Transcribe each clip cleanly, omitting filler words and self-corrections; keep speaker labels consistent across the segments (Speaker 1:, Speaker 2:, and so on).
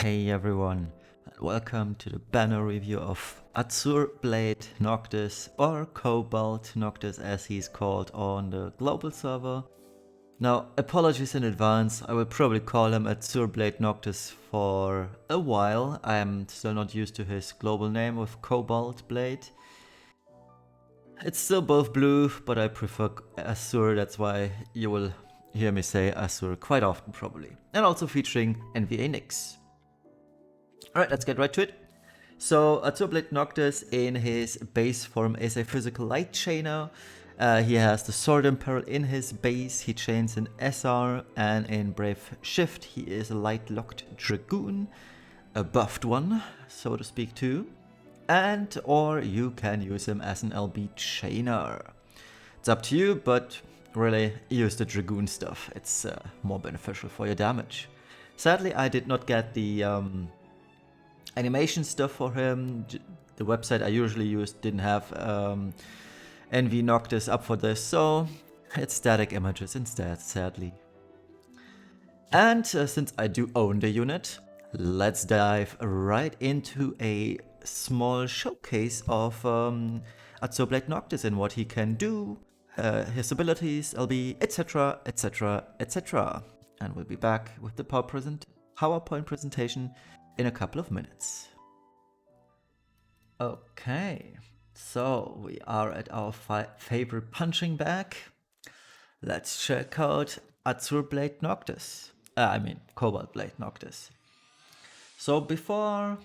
Speaker 1: Hey everyone, and welcome to the banner review of Azure Blade Noctis, or Cobalt Noctis as he's called on the global server. Now, apologies in advance, I will probably call him Azure Blade Noctis for a while. I am still not used to his global name of Cobalt Blade. It's still both blue, but I prefer Azure, that's why you will hear me say Azure quite often probably. And also featuring NVA Nyx. Alright, let's get right to it. So, Azure Blade Noctis in his base form is a physical light chainer. He has the Sword Imperil in his base, he chains an SR, and in Brave Shift he is a light locked Dragoon, a buffed one, so to speak too. And or you can use him as an LB chainer. It's up to you, but really use the Dragoon stuff, it's more beneficial for your damage. Sadly, I did not get the animation stuff for him. The website I usually use didn't have NVA Noctis up for this, so it's static images instead, sadly. And since I do own the unit, let's dive right into a small showcase of Azure Blade Noctis and what he can do, his abilities, LB, etc, etc, etc. And we'll be back with the PowerPoint presentation in a couple of minutes. Okay, so we are at our favorite punching bag. Let's check out Azure Blade Noctis. Cobalt Blade Noctis. So before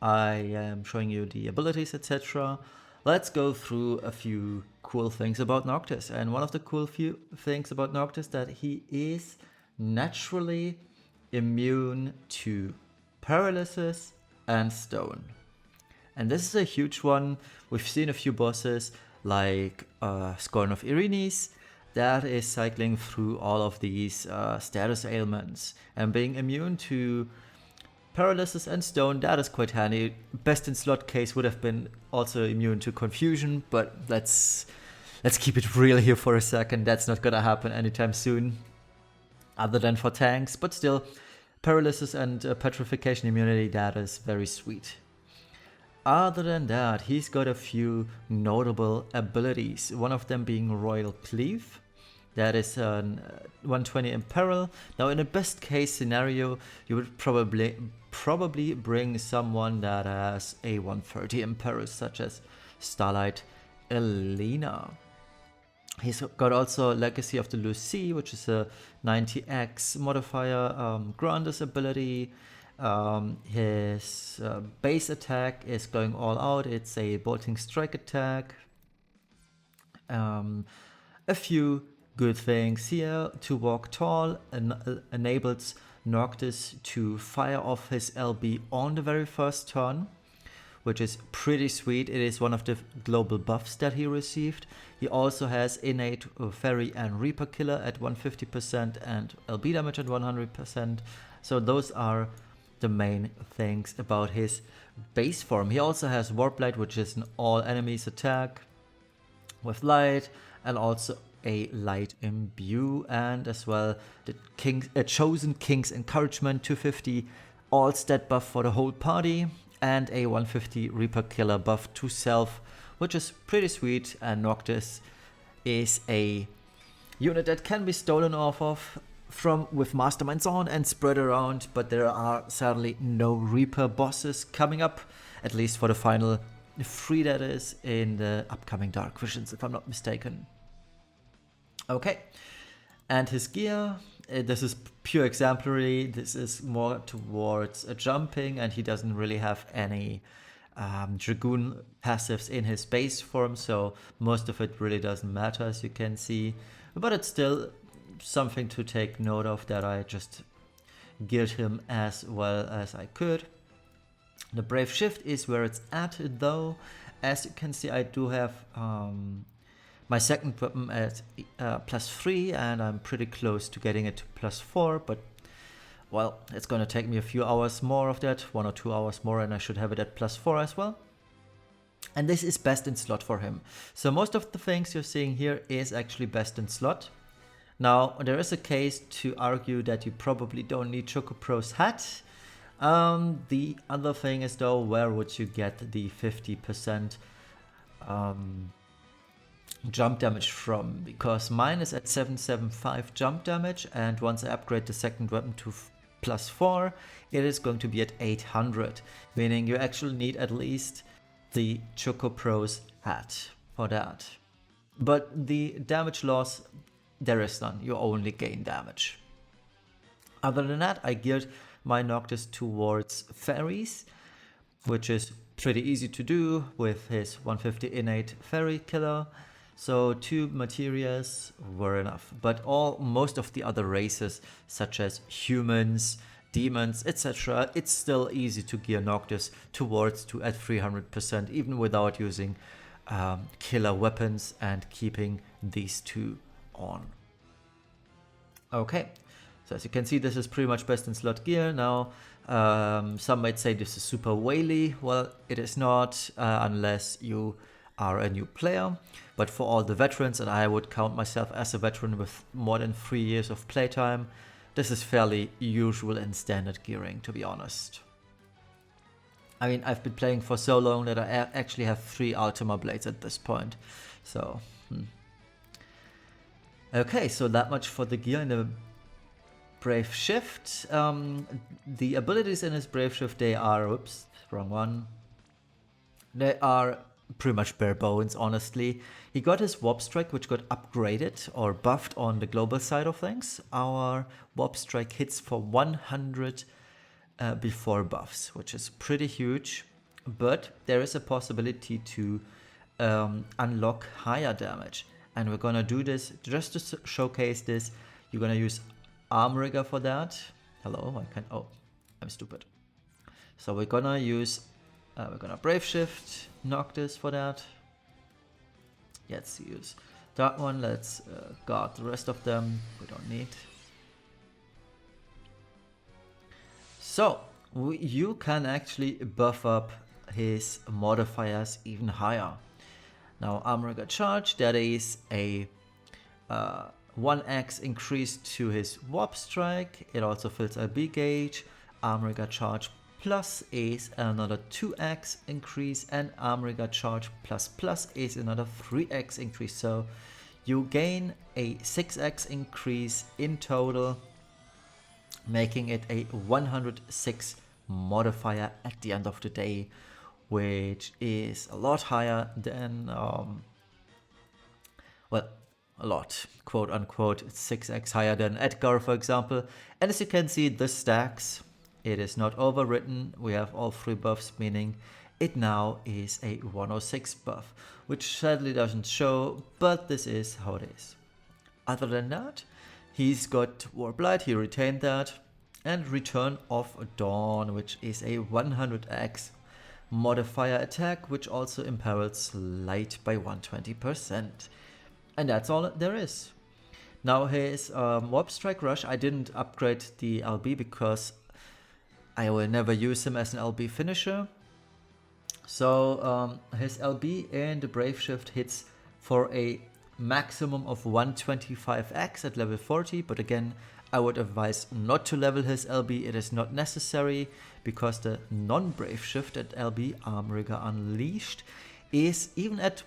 Speaker 1: I am showing you the abilities, etc., let's go through a few cool things about Noctis. And one of the cool few things about Noctis that he is naturally immune to paralysis and stone. And this is a huge one. We've seen a few bosses like Scorn of Erinis that is cycling through all of these status ailments, and being immune to paralysis and stone, that is quite handy. Best in slot case would have been also immune to confusion, but let's keep it real here for a second. That's not gonna happen anytime soon, other than for tanks, but still, paralysis and petrification immunity, that is very sweet. Other than that, he's got a few notable abilities, one of them being Royal Cleave. That is an 120 Imperil. Now in a best case scenario, you would probably bring someone that has a 130 Imperil, such as Starlight Elena. He's got also Legacy of the Lucy, which is a 90x modifier Grandis ability. His base attack is going all out. It's a bolting strike attack. A few good things here. To walk tall enables Noctis to fire off his LB on the very first turn, which is pretty sweet. It is one of the global buffs that he received. He also has innate Fairy and Reaper Killer at 150% and LB damage at 100%. So those are the main things about his base form. He also has Warp Light, which is an all enemies attack with light, and also a light imbue, and as well the Chosen King's Encouragement 250 all stat buff for the whole party, and a 150 Reaper Killer buff to self, which is pretty sweet. And Noctis is a unit that can be stolen off of with Masterminds on and spread around, but there are sadly no Reaper bosses coming up, at least for the final 3 that is in the upcoming Dark Visions, if I'm not mistaken. Okay, and his gear, this is pure exemplary. This is more towards jumping, and he doesn't really have any Dragoon passives in his base form, so most of it really doesn't matter, as you can see, but it's still something to take note of that I just geared him as well as I could. The Brave Shift is where it's at though. As you can see, I do have my second weapon at +3, and I'm pretty close to getting it to +4, but well, it's gonna take me a few hours more of that, 1 or 2 hours more, and I should have it at +4 as well. And this is best in slot for him. So most of the things you're seeing here is actually best in slot. Now, there is a case to argue that you probably don't need Chocopro's hat, The other thing is though, where would you get the 50% jump damage from? Because mine is at 775 jump damage, and once I upgrade the second weapon to +4, it is going to be at 800, meaning you actually need at least the Choco Pro's hat for that. But the damage loss, there is none, you only gain damage. Other than that, I geared my Noctis towards fairies, which is pretty easy to do with his 150 innate fairy killer. So 2 materias were enough, but most of the other races, such as humans, demons, etc., it's still easy to gear Noctis towards to at 300%, even without using killer weapons and keeping these 2 on. Okay, so as you can see, this is pretty much best in slot gear. Now, some might say this is super whaley. Well, it is not unless you are a new player, but for all the veterans, and I would count myself as a veteran with more than 3 years of playtime, this is fairly usual and standard gearing, to be honest. I mean, I've been playing for so long that I actually have 3 Ultima Blades at this point, so... Okay, so that much for the gear in the Brave Shift. The abilities in his Brave Shift, they are... Oops, wrong one. They are pretty much bare bones, honestly. He got his Warp Strike, which got upgraded or buffed on the global side of things. Our Warp Strike hits for 100 before buffs, which is pretty huge. But there is a possibility to unlock higher damage. And we're gonna do this just to showcase this. You're gonna use Arm Rigger for that. Hello, I can't... Oh, I'm stupid. So we're gonna use... we're gonna Brave Shift Noctis for that. Let's use that one. Let's guard the rest of them. We don't need. So you can actually buff up his modifiers even higher. Now, Arm Rigger Charge, that is a 1x increase to his Warp Strike. It also fills LB gauge. Arm Rigger Charge Plus is another 2x increase, and Arm Rigger Charge Plus Plus is another 3x increase. So you gain a 6x increase in total, making it a 106 modifier at the end of the day, which is a lot higher than, well, a lot, quote unquote, 6x higher than Edgar, for example. And as you can see, this stacks. It is not overwritten. We have all 3 buffs, meaning it now is a 106 buff, which sadly doesn't show, but this is how it is. Other than that, he's got Warp Light, he retained that, and Return of Dawn, which is a 100x modifier attack, which also imperils light by 120%. And that's all there is. Now his Warp Strike Rush, I didn't upgrade the LB because I will never use him as an LB finisher. So his LB in the Brave Shift hits for a maximum of 125x at level 40, but again, I would advise not to level his LB. It is not necessary because the non-Brave Shift at LB, Arm Rigger Unleashed, is even at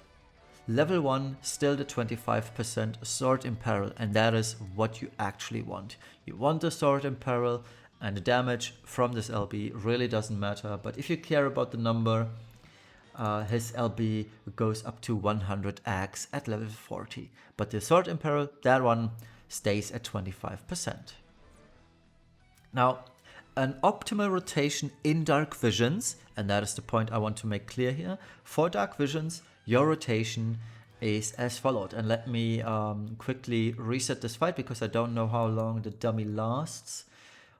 Speaker 1: level 1 still the 25% Sword Imperil, and that is what you actually want. You want the Sword Imperil, and the damage from this LB really doesn't matter, but if you care about the number, his LB goes up to 100x at level 40. But the Sword Imperil, that one stays at 25%. Now, an optimal rotation in Dark Visions, and that is the point I want to make clear here. For Dark Visions, your rotation is as followed. And let me quickly reset this fight because I don't know how long the dummy lasts.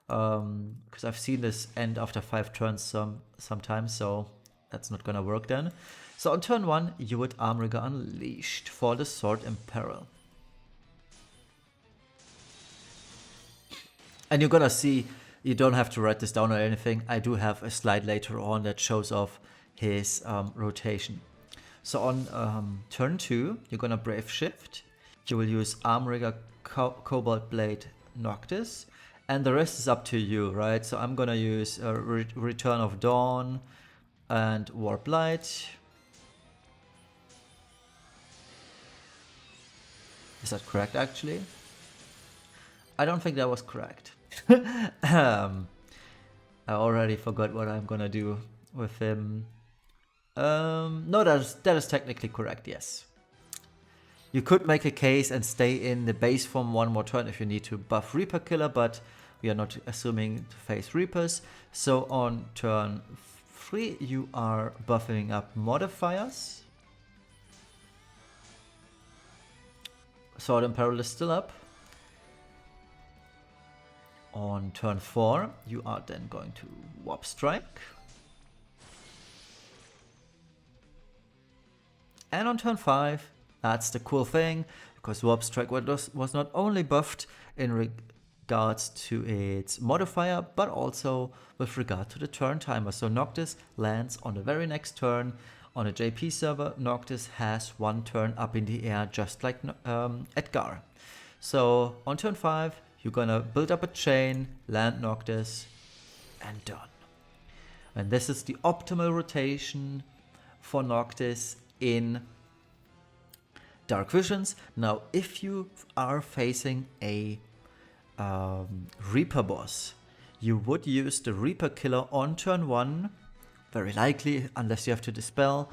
Speaker 1: Because I've seen this end after 5 turns sometimes, so that's not gonna work then. So on turn 1, you would Arm Rigger Unleashed for the Sword Imperil. And you're gonna see, you don't have to write this down or anything, I do have a slide later on that shows off his rotation. So on turn 2, you're gonna Brave Shift, you will use Arm Rigger Cobalt Blade Noctis, And the rest is up to you, right? So I'm gonna use Return of Dawn and Warp Light. Is that correct, actually? I don't think that was correct. I already forgot what I'm gonna do with him. No, that is technically correct, yes. You could make a case and stay in the base form one more turn if you need to buff Reaper Killer, but we are not assuming to face Reapers. So on turn 3, you are buffing up modifiers. Sword and Peril is still up. On turn 4, you are then going to Warp Strike. And on turn 5, that's the cool thing, because Warp Strike was not only buffed in regards to its modifier, but also with regard to the turn timer. So Noctis lands on the very next turn. On a JP server, Noctis has 1 turn up in the air, just like Edgar. So on turn 5, you're gonna build up a chain, land Noctis, and done. And this is the optimal rotation for Noctis in Dark Visions. Now, if you are facing a Reaper boss, you would use the Reaper Killer on turn 1, very likely, unless you have to dispel,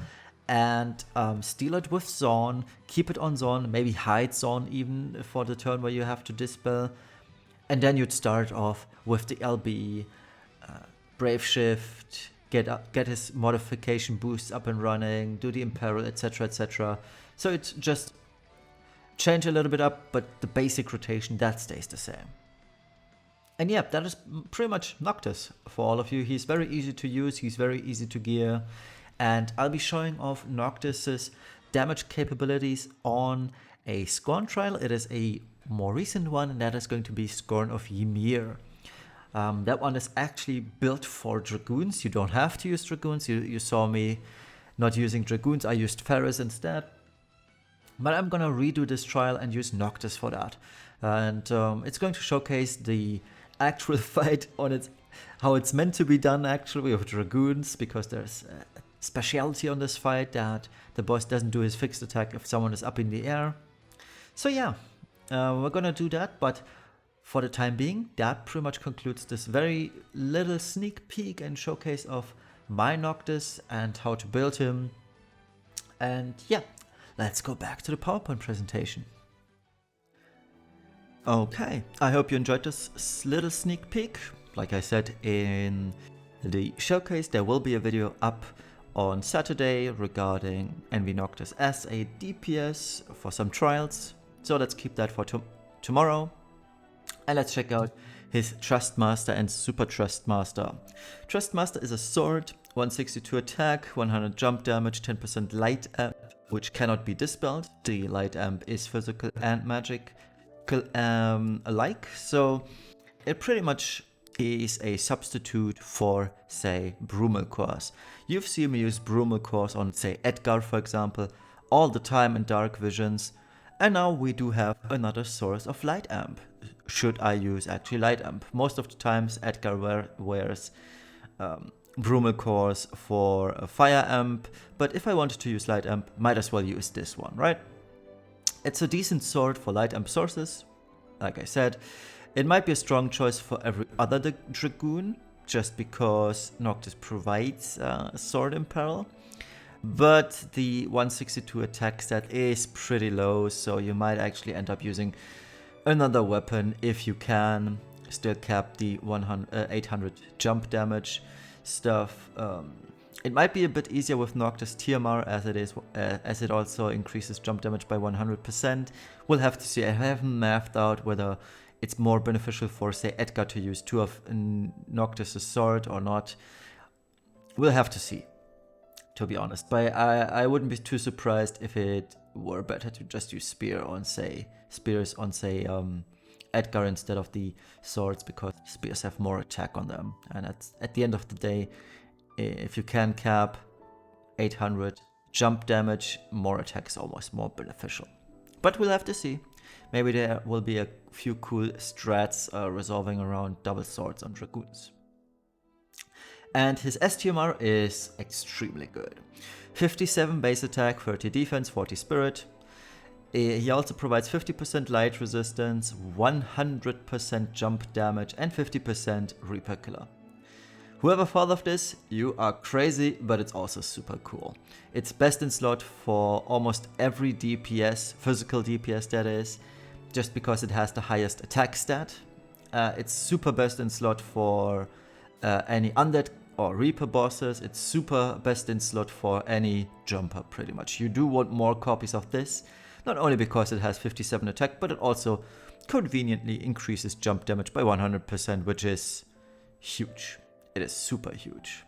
Speaker 1: and steal it with Zorn, keep it on Zorn, maybe hide Zorn even for the turn where you have to dispel, and then you'd start off with the LBE, Brave Shift, get his modification boosts up and running, do the Imperil, etc, etc. So it's just change a little bit up, but the basic rotation, that stays the same. And yeah, that is pretty much Noctis for all of you. He's very easy to use, he's very easy to gear, and I'll be showing off Noctis's damage capabilities on a Scorn trial. It is a more recent one, and that is going to be Scorn of Ymir. That one is actually built for Dragoons. You don't have to use Dragoons. You saw me not using Dragoons. I used Ferris instead. But I'm gonna redo this trial and use Noctis for that. And it's going to showcase the actual fight on how it's meant to be done actually with Dragoons, because there's a speciality on this fight that the boss doesn't do his fixed attack if someone is up in the air. So yeah, we're gonna do that, but for the time being, that pretty much concludes this very little sneak peek and showcase of my Noctis and how to build him. And yeah, let's go back to the PowerPoint presentation. Okay, I hope you enjoyed this little sneak peek. Like I said in the showcase, there will be a video up on Saturday regarding NVA Nyx as a DPS for some trials. So let's keep that for tomorrow. And let's check out his Trustmaster and Super Trustmaster. Trustmaster is a sword, 162 attack, 100 jump damage, 10% light amp, which cannot be dispelled. The light amp is physical and magic alike, so it pretty much is a substitute for, say, Brumal Cores. You've seen me use Brumal Cores on, say, Edgar, for example, all the time in Dark Visions, and now we do have another source of light amp. Should I use actually light amp? Most of the times Edgar wears Brumal Cores for a fire amp, but if I wanted to use light amp, might as well use this one, right? It's a decent sword for light amp sources, like I said. It might be a strong choice for every other Dragoon, just because Noctis provides sword Imperil. But the 162 attack stat is pretty low, so you might actually end up using another weapon if you can still cap the 800 jump damage stuff. It might be a bit easier with Noctis TMR as it also increases jump damage by 100%. We'll have to see. I haven't mapped out whether it's more beneficial for, say, Edgar to use 2 of Noctis' sword or not. We'll have to see, to be honest. But I wouldn't be too surprised if it were better to just use spears on, say, Edgar instead of the swords, because spears have more attack on them. And at the end of the day, if you can cap 800 jump damage, more attack is almost more beneficial. But we'll have to see. Maybe there will be a few cool strats resolving around double swords on Dragoons. And his STMR is extremely good. 57 base attack, 30 defense, 40 spirit. He also provides 50% light resistance, 100% jump damage, and 50% Reaper killer. Whoever thought of this, you are crazy, but it's also super cool. It's best in slot for almost every DPS, physical DPS that is, just because it has the highest attack stat. It's super best in slot for any undead or Reaper bosses. It's super best in slot for any jumper pretty much. You do want more copies of this, not only because it has 57 attack, but it also conveniently increases jump damage by 100%, which is huge. It is super huge.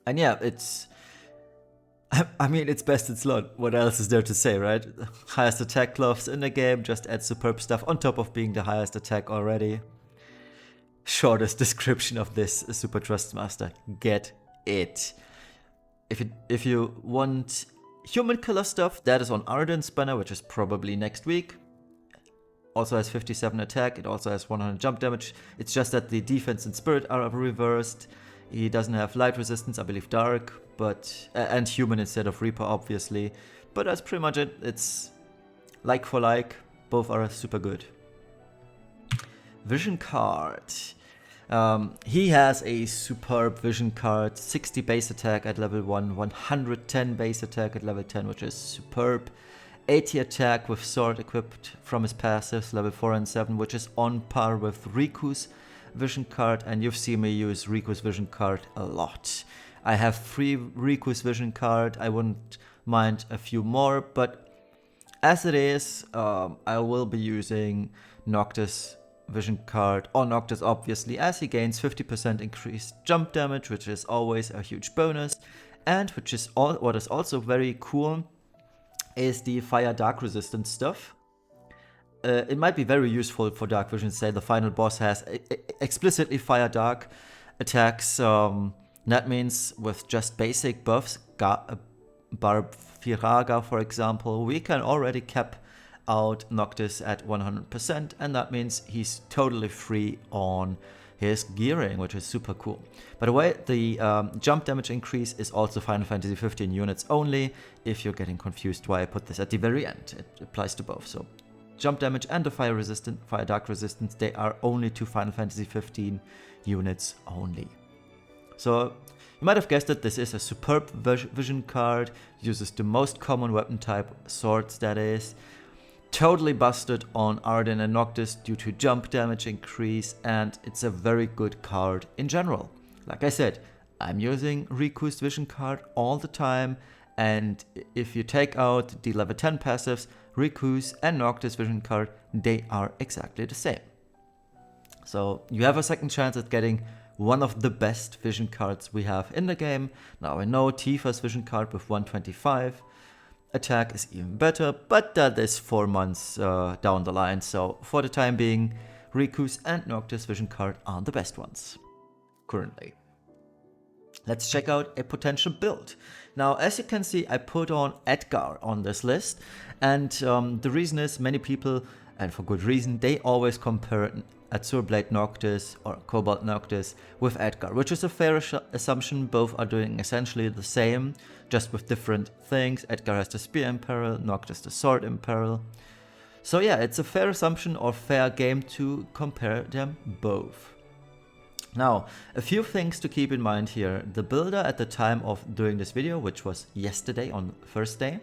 Speaker 1: And yeah, I mean, it's best in slot. What else is there to say, right? Highest attack gloves in the game, just add superb stuff on top of being the highest attack already. Shortest description of this Super Trust Master. Get it. If you want human killer stuff, that is on Arden's banner, which is probably next week. Also has 57 attack, it also has 100 jump damage. It's just that the defense and spirit are reversed. He doesn't have light resistance, I believe dark, but and human instead of Reaper obviously. But that's pretty much it. It's like for like, both are super good. Vision card. He has a superb vision card, 60 base attack at level 1, 110 base attack at level 10, which is superb. 80 attack with sword equipped from his passives, level 4 and 7, which is on par with Riku's vision card, and you've seen me use Riku's vision card a lot. I have 3 Riku's vision card, I wouldn't mind a few more, but as it is, I will be using Noctis vision card, or Noctis obviously, as he gains 50% increased jump damage, which is always a huge bonus, and which is what is also very cool is the fire dark resistance stuff. It might be very useful for dark vision. Say the final boss has explicitly fire dark attacks. That means with just basic buffs, Barb Firaga for example, we can already cap out Noctis at 100%, and that means he's totally free on his gearing, which is super cool. By the way, the jump damage increase is also Final Fantasy 15 units only, if you're getting confused why I put this at the very end. It applies to both. So jump damage and the fire dark resistance, they are only to Final Fantasy 15 units only. So you might have guessed it, this is a superb vision card, uses the most common weapon type, swords that is. Totally busted on Arden and Noctis due to jump damage increase, and it's a very good card in general. Like I said, I'm using Riku's vision card all the time, and if you take out the level 10 passives, Riku's and Noctis vision card, they are exactly the same. So you have a second chance at getting one of the best vision cards we have in the game. Now I know Tifa's vision card with 125 attack is even better, but that is 4 months down the line, so for the time being, Riku's and Noctis vision card are the best ones currently. Let's check out a potential build. Now, as you can see, I put on Edgar on this list, and the reason is many people, and for good reason, they always compare Azure Blade Noctis or Cobalt Noctis with Edgar, which is a fair assumption. Both are doing essentially the same, just with different things. Edgar has the Spear Imperil, Noctis the Sword Imperil. So yeah, it's a fair assumption or fair game to compare them both. Now, a few things to keep in mind here. The builder at the time of doing this video, which was yesterday on Thursday,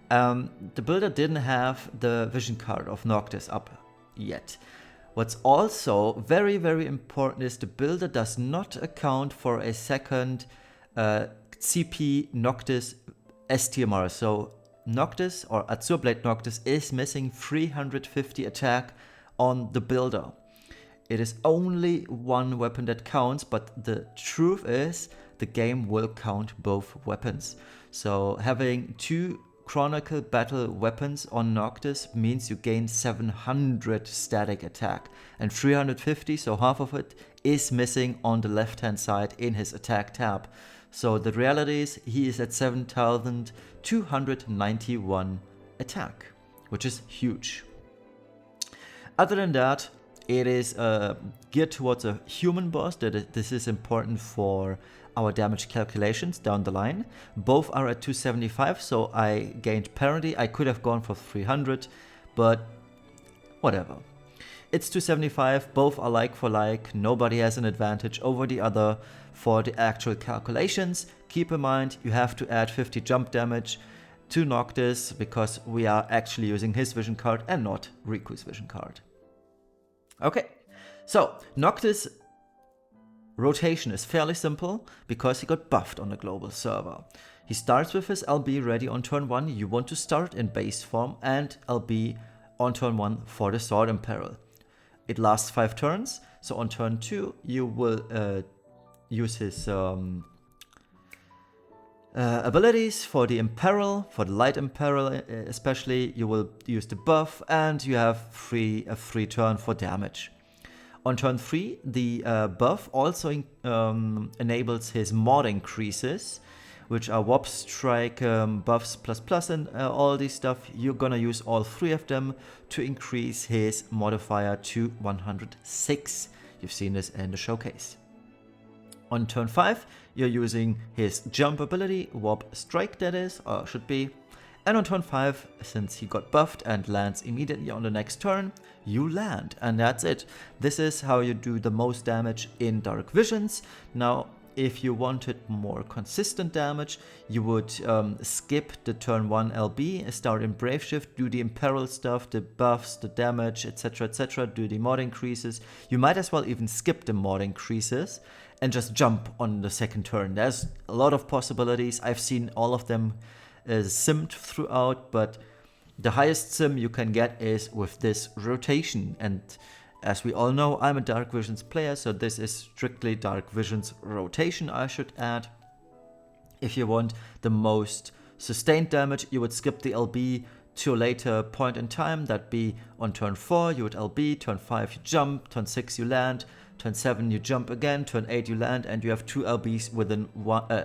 Speaker 1: the builder didn't have the vision card of Noctis up yet. What's also very, very important is the builder does not account for a second CP Noctis STMR. So Noctis or Azure Blade Noctis is missing 350 attack on the builder. It is only one weapon that counts, but the truth is the game will count both weapons. So having 2 Chronicle Battle weapons on Noctis means you gain 700 static attack, and 350, so half of it, is missing on the left hand side in his attack tab. So the reality is he is at 7,291 attack, which is huge. Other than that, it is geared towards a human boss. This is important for our damage calculations down the line. Both are at 275, so I gained parity. I could have gone for 300, but whatever. It's 275, both are like for like, nobody has an advantage over the other for the actual calculations. Keep in mind, you have to add 50 jump damage to Noctis because we are actually using his vision card and not Riku's vision card. Okay, so Noctis rotation is fairly simple because he got buffed on the global server. He starts with his LB ready on turn 1. You want to start in base form and LB on turn 1 for the Sword Imperil. It lasts 5 turns, so on turn 2 you will use his abilities for the Imperil, for the Light Imperil especially. You will use the buff and you have a free turn for damage. On turn 3, the buff also enables his mod increases, which are Warp Strike, buffs plus and all this stuff. You're gonna use all 3 of them to increase his modifier to 106. You've seen this in the showcase. On turn 5, you're using his jump ability, Warp Strike that is, or should be. And on turn 5, since he got buffed and lands immediately on the next turn, you land, and that's it. This is how you do the most damage in Dark Visions. Now, if you wanted more consistent damage, you would skip the turn 1 LB, start in Brave Shift, do the Imperil stuff, the buffs, the damage, etc, do the mod increases. You might as well even skip the mod increases and just jump on the second turn. There's a lot of possibilities. I've seen all of them simmed throughout, but the highest sim you can get is with this rotation. And as we all know, I'm a Dark Visions player, so this is strictly Dark Visions rotation, I should add. If you want the most sustained damage, you would skip the LB to a later point in time. That'd be on turn 4, you would LB, turn 5 you jump, turn 6 you land, turn 7 you jump again, turn 8 you land, and you have 2 LBs within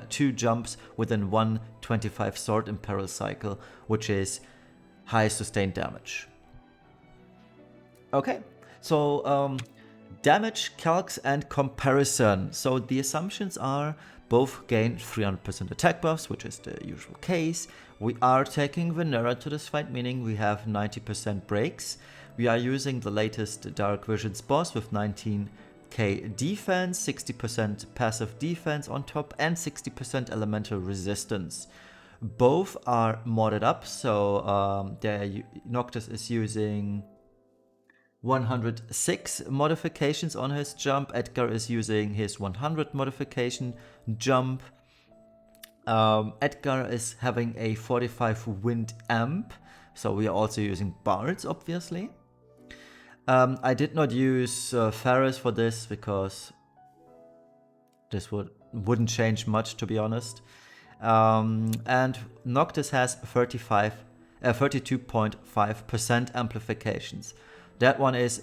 Speaker 1: 2 jumps within one 25 Sword Imperil cycle, which is high sustained damage. Okay, so damage, calcs, and comparison. So the assumptions are both gain 300% attack buffs, which is the usual case. We are taking Venera to this fight, meaning we have 90% breaks. We are using the latest Dark Visions boss with 19k defense, 60% passive defense on top, and 60% elemental resistance. Both are modded up, so Noctis is using 106 modifications on his jump. Edgar is using his 100 modification jump. Edgar is having a 45 wind amp, so we are also using bards, obviously. I did not use Ferris for this because this wouldn't change much, to be honest. And Noctis has 32.5% amplifications. That one is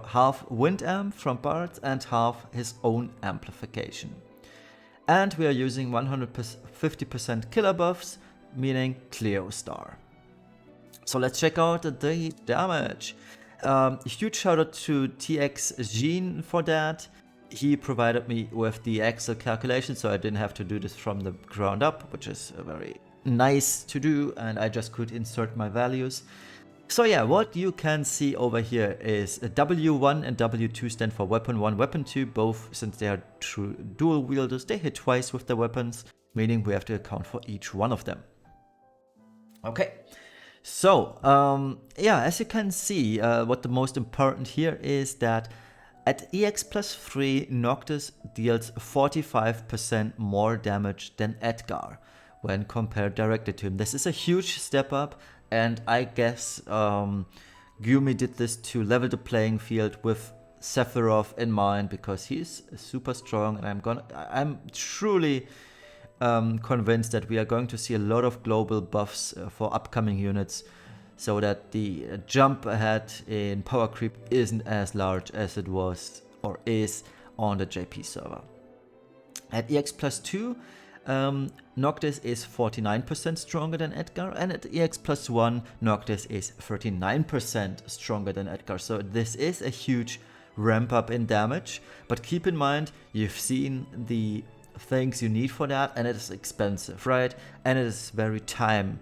Speaker 1: half wind amp from bards and half his own amplification. And we are using 150% killer buffs, meaning Cleo Star. So let's check out the damage. Huge shout out to TX Jean for that. He provided me with the Excel calculation, so I didn't have to do this from the ground up, which is very nice to do, and I just could insert my values. So yeah, what you can see over here is W1 and W2 stand for Weapon 1, Weapon 2, both, since they are true dual wielders, they hit twice with the weapons, meaning we have to account for each one of them. Okay, so yeah, as you can see, what the most important here is that at EX plus 3, Noctis deals 45% more damage than Edgar when compared directly to him. This is a huge step up, and I guess Gyumi did this to level the playing field with Sephiroth in mind, because he's super strong, and I'm truly convinced that we are going to see a lot of global buffs for upcoming units, so that the jump ahead in power creep isn't as large as it was or is on the JP server. At EX plus 2, Noctis is 49% stronger than Edgar, and at EX+1, Noctis is 39% stronger than Edgar. So this is a huge ramp up in damage, but keep in mind, you've seen the things you need for that, and it is expensive, right? And it is very time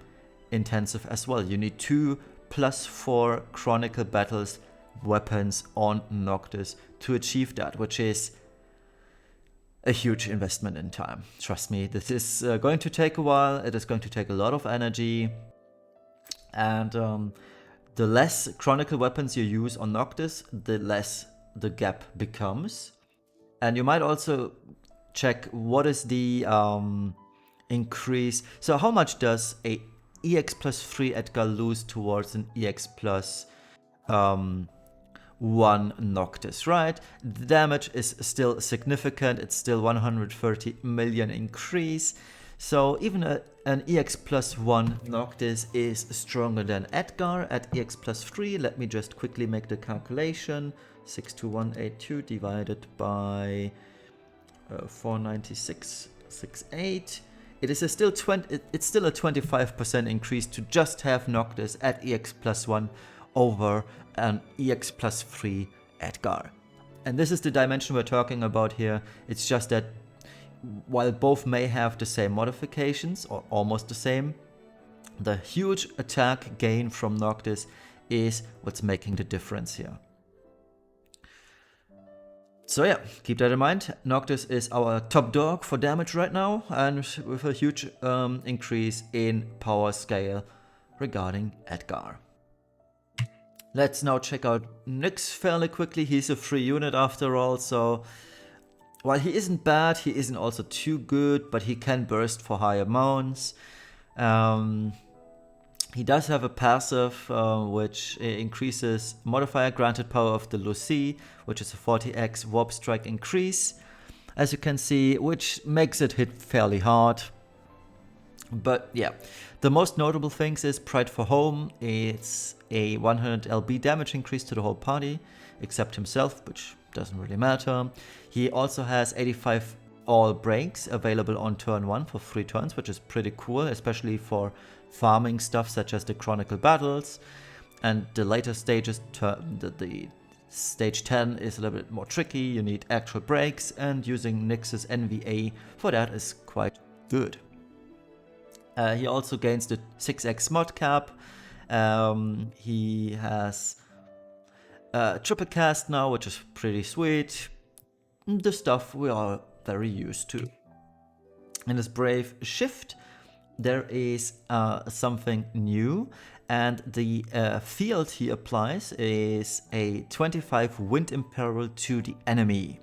Speaker 1: intensive as well. You need 2+4 Chronicle Battles weapons on Noctis to achieve that, which is a huge investment in time. Trust me, this is going to take a while. It is going to take a lot of energy, and the less Chronicle weapons you use on Noctis, the less the gap becomes. And you might also check what is the increase. So how much does a EX+3 Edgar lose towards an EX+1 Noctis, right? The damage is still significant. It's still 130 million increase. So even an EX+1 Noctis is stronger than Edgar at EX+3. Let me just quickly make the calculation. 62182 divided by 496.68. It is still it's still a 25% increase to just have Noctis at EX+1 over an EX+3 Edgar. And this is the dimension we're talking about here. It's just that while both may have the same modifications, or almost the same, the huge attack gain from Noctis is what's making the difference here. So yeah, keep that in mind. Noctis is our top dog for damage right now, and with a huge increase in power scale regarding Edgar. Let's now check out Nyx fairly quickly. He's a free unit after all, so while he isn't bad, he isn't also too good, but he can burst for high amounts. He does have a passive which increases modifier granted power of the Lucy, which is a 40x warp strike increase, as you can see, which makes it hit fairly hard. But yeah, the most notable things is Pride for Home. It's a 100 LB damage increase to the whole party, except himself, which doesn't really matter. He also has 85 all breaks available on turn 1 for 3 turns, which is pretty cool, especially for farming stuff such as the Chronicle Battles. And the later stages, the stage 10 is a little bit more tricky. You need actual breaks, and using Nyx's NVA for that is quite good. He also gains the 6x mod cap. He has triple cast now, which is pretty sweet. The stuff we are very used to. In his Brave Shift, there is something new, and the field he applies is a 25 Wind Imperil to the enemy,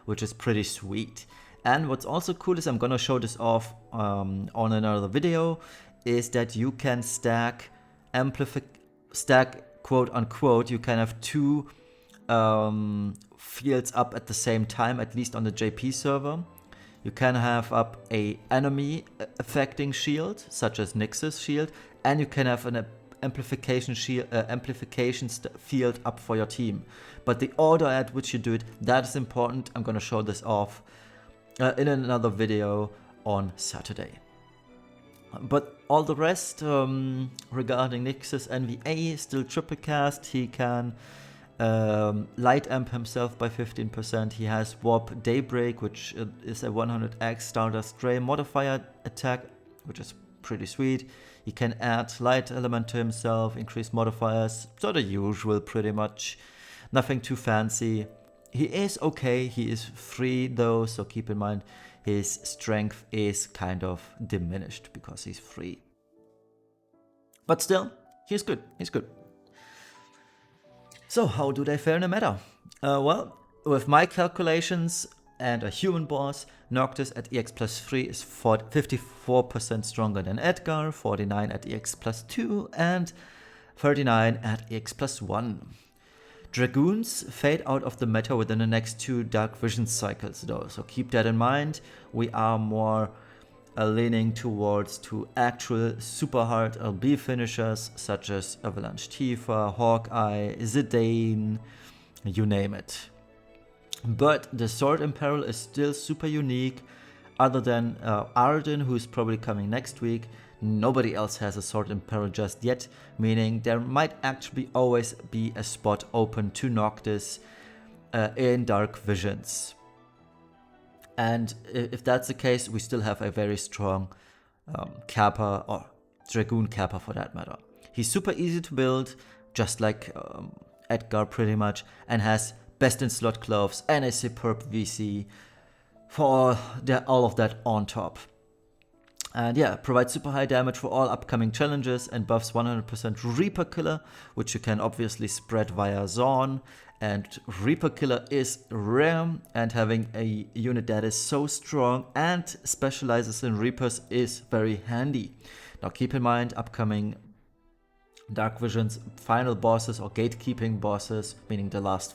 Speaker 1: which is pretty sweet. And what's also cool is, I'm gonna show this off on another video, is that you can stack quote unquote, you can have 2 fields up at the same time, at least on the JP server. You can have up a enemy affecting shield, such as Nyx's shield, and you can have an amplification shield, field up for your team. But the order at which you do it, that is important. I'm gonna show this off in another video on Saturday. But all the rest regarding Nyx's NVA, still triple cast. He can light amp himself by 15%. He has Warp Daybreak, which is a 100x Stardust Stray modifier attack, which is pretty sweet. He can add light element to himself, increase modifiers, so the usual pretty much. Nothing too fancy. He is okay, he is free though, so keep in mind his strength is kind of diminished because he's free. But still, he's good, he's good. So how do they fare in the meta? Well, with my calculations and a human boss, Noctis at EX+3 is 54% stronger than Edgar, 49 at EX+2, and 39 at EX+1. Dragoons fade out of the meta within the next 2 Dark Vision cycles though, so keep that in mind. We are more leaning towards 2 actual super hard LB finishers such as Avalanche Tifa, Hawkeye, Zidane, you name it. But the Sword Imperil is still super unique. Other than Arden, who's probably coming next week, nobody else has a Sword in Peril just yet, meaning there might actually always be a spot open to Noctis in Dark Visions. And if that's the case, we still have a very strong Kappa, or Dragoon Kappa for that matter. He's super easy to build, just like Edgar pretty much, and has best in slot gloves and a superb VC for all of that on top. And yeah, provides super high damage for all upcoming challenges and buffs 100% Reaper Killer, which you can obviously spread via Zorn. And Reaper Killer is rare, and having a unit that is so strong and specializes in Reapers is very handy. Now keep in mind, upcoming Dark Visions final bosses or gatekeeping bosses, meaning the last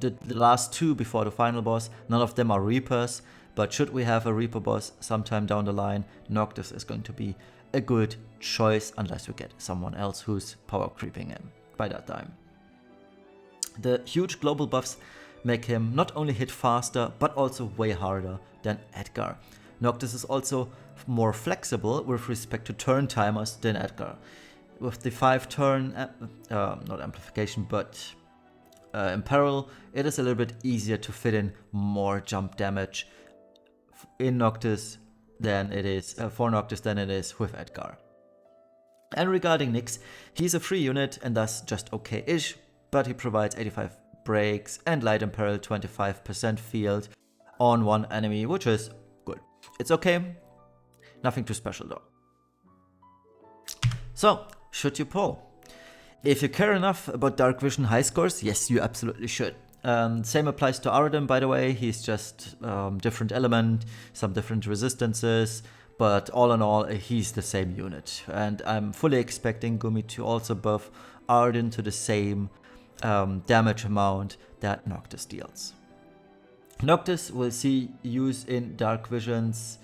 Speaker 1: the last two before the final boss, none of them are Reapers. But should we have a Reaper boss sometime down the line, Noctis is going to be a good choice, unless we get someone else who's power creeping in by that time. The huge global buffs make him not only hit faster, but also way harder than Edgar. Noctis is also more flexible with respect to turn timers than Edgar. With the 5 turn, not amplification, but Imperil, it is a little bit easier to fit in more jump damage in Noctis than it is for Noctis than it is with Edgar. And regarding Nyx, he's a free unit and thus just okay-ish, but he provides 85 breaks and light Imperil 25% field on one enemy, which is good. It's okay, nothing too special though. So, should you pull? If you care enough about Dark Vision high scores, yes, you absolutely should. Same applies to Aradin, by the way. He's just different element, some different resistances, but all in all, he's the same unit. And I'm fully expecting Gumi to also buff Aradin to the same damage amount that Noctis deals. Noctis will see use in Dark Visions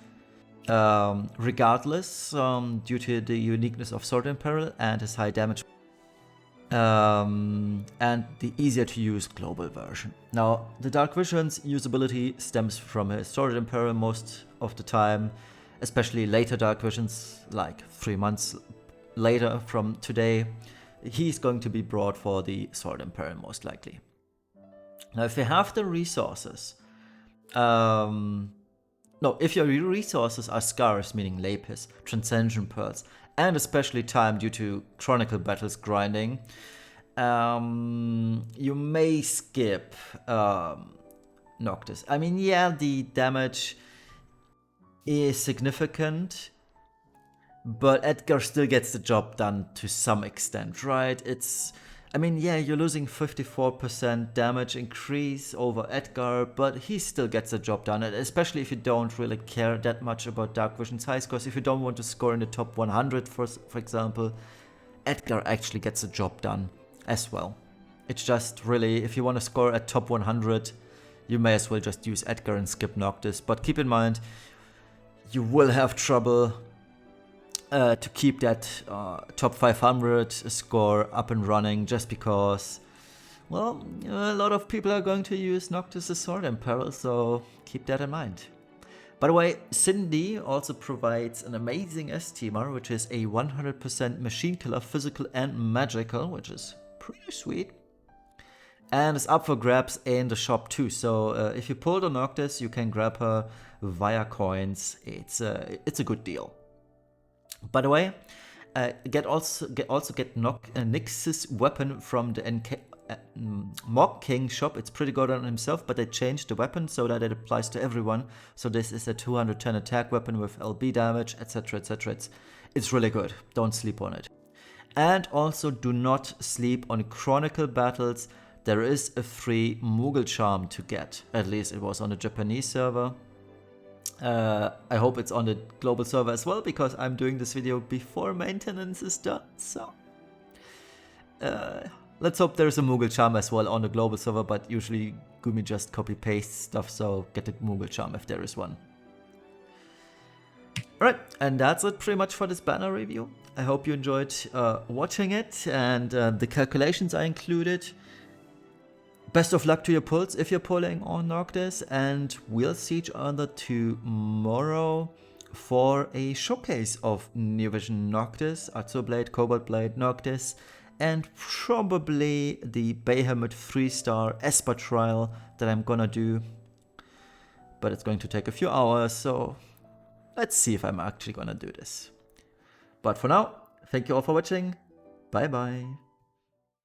Speaker 1: regardless, due to the uniqueness of Sword in Peril and his high damage. And the easier to use global version. Now, the Dark Vision's usability stems from his Sword in Peril most of the time, especially later Dark Visions, like 3 months later from today. He's going to be brought for the Sword in Peril most likely. Now, if you have the resources, if your resources are scarce, meaning Lapis, Transcension Pearls, and especially time due to Chronicle Battles grinding, you may skip Noctis. I mean, yeah, the damage is significant, but Edgar still gets the job done to some extent, right? I mean, yeah, you're losing 54% damage increase over Edgar, but he still gets the job done, especially if you don't really care that much about Dark Vision's high scores. If you don't want to score in the top 100, for example, Edgar actually gets the job done as well. It's just really, if you want to score at top 100, you may as well just use Edgar and skip Noctis. But keep in mind, you will have trouble to keep that top 500 score up and running, just because, well, a lot of people are going to use Noctis' Sword in Peril, so keep that in mind. By the way, Cindy also provides an amazing STMR, which is a 100% machine killer, physical and magical, which is pretty sweet. And is up for grabs in the shop too, so if you pull the Noctis, you can grab her via coins. It's a good deal. By the way, get Nyx's weapon from the Mog King shop. It's pretty good on himself, but they changed the weapon so that it applies to everyone. So this is a 210 attack weapon with LB damage, etc, etc. It's really good. Don't sleep on it. And also do not sleep on Chronicle Battles. There is a free Moogle Charm to get. At least it was on the Japanese server. I hope it's on the global server as well, because I'm doing this video before maintenance is done. So let's hope there's a Moogle Charm as well on the global server, but usually Gumi just copy pastes stuff, so get the Moogle Charm if there is one. Alright, and that's it pretty much for this banner review. I hope you enjoyed watching it, and the calculations I included best of luck to your pulls if you're pulling on Noctis, and we'll see each other tomorrow for a showcase of New Vision Noctis, Azure Blade, Cobalt Blade Noctis, and probably the Behemoth 3-star Esper trial that I'm gonna do. But it's going to take a few hours, so let's see if I'm actually gonna do this. But for now, thank you all for watching. Bye bye.